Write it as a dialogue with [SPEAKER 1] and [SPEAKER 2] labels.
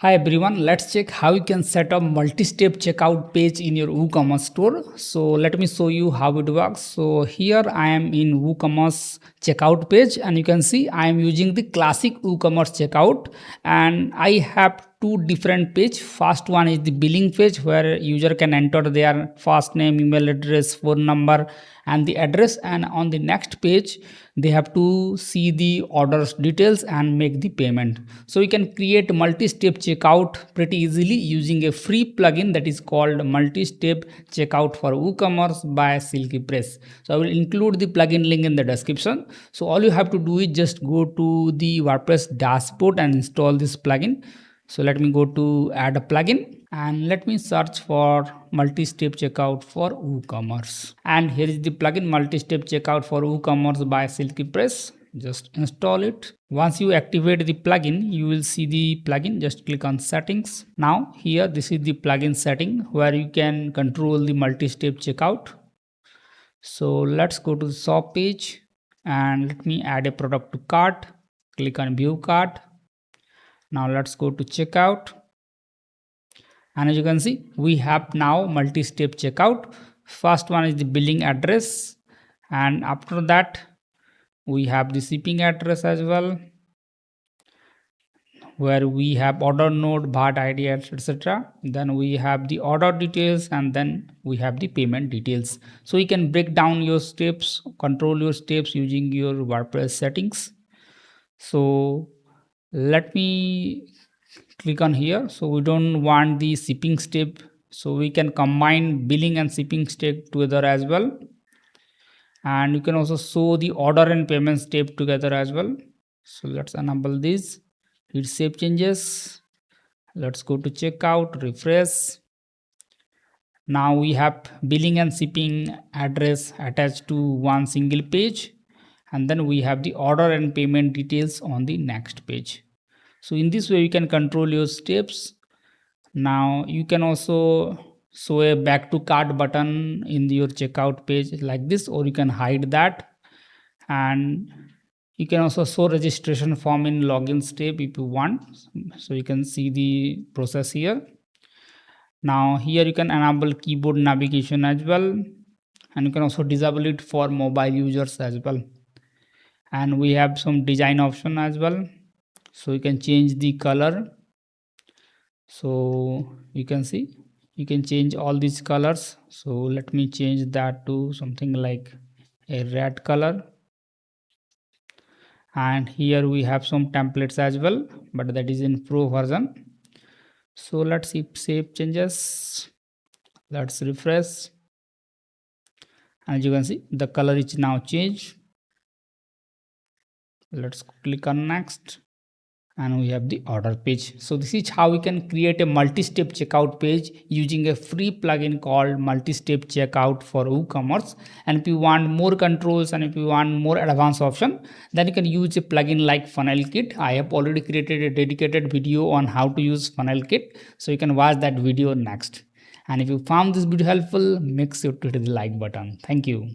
[SPEAKER 1] Hi everyone, let's check how you can set up multi-step checkout page in your WooCommerce store. So let me show you how it works. So here I am in WooCommerce checkout page and you can see I am using the classic WooCommerce checkout and I have two different page. First one is the billing page where user can enter their first name, email address, phone number and the address, and on the next page they have to see the orders details and make the payment. So you can create multi-step checkout pretty easily using a free plugin that is called multi-step checkout for WooCommerce by Silky Press. So I will include the plugin link in the description. So all you have to do is just go to the WordPress dashboard and install this plugin. So let me go to add a plugin and let me search for multi-step checkout for WooCommerce. And here is the plugin multi-step checkout for WooCommerce by Silky Press. Just install it. Once you activate the plugin, you will see the plugin. Just click on settings. Now here, this is the plugin setting where you can control the multi-step checkout. So let's go to the shop page and let me add a product to cart. Click on view cart. Now let's go to checkout. And as you can see, we have now multi-step checkout. First one is the billing address, and after that we have the shipping address as well, where we have order node, VAT ID, etc. Then we have the order details, and then we have the payment details. So you can break down your steps, control your steps using your WordPress settings. So let me click on here. So we don't want the shipping step, so we can combine billing and shipping step together as well, and you can also show the order and payment step together as well. So let's enable this, hit save changes. Let's go to checkout, refresh. Now we have billing and shipping address attached to one single page, and then we have the order and payment details on the next page. So in this way you can control your steps. Now you can also show a back to cart button in your checkout page like this, or you can hide that. And you can also show registration form in login step if you want. So you can see the process here. Now here you can enable keyboard navigation as well, and you can also disable it for mobile users as well. And we have some design option as well, so you can change the color. So you can see you can change all these colors. So let me change that to something like a red color. And here we have some templates as well, but that is in pro version. So let's see save changes. Let's refresh. As you can see, the color is now changed. Let's click on next, and we have the order page. So this is how we can create a multi-step checkout page using a free plugin called multi-step checkout for WooCommerce. And if you want more controls and if you want more advanced option, then you can use a plugin like FunnelKit. I have already created a dedicated video on how to use FunnelKit, so you can watch that video next. And if you found this video helpful, make sure to hit the like button. Thank you.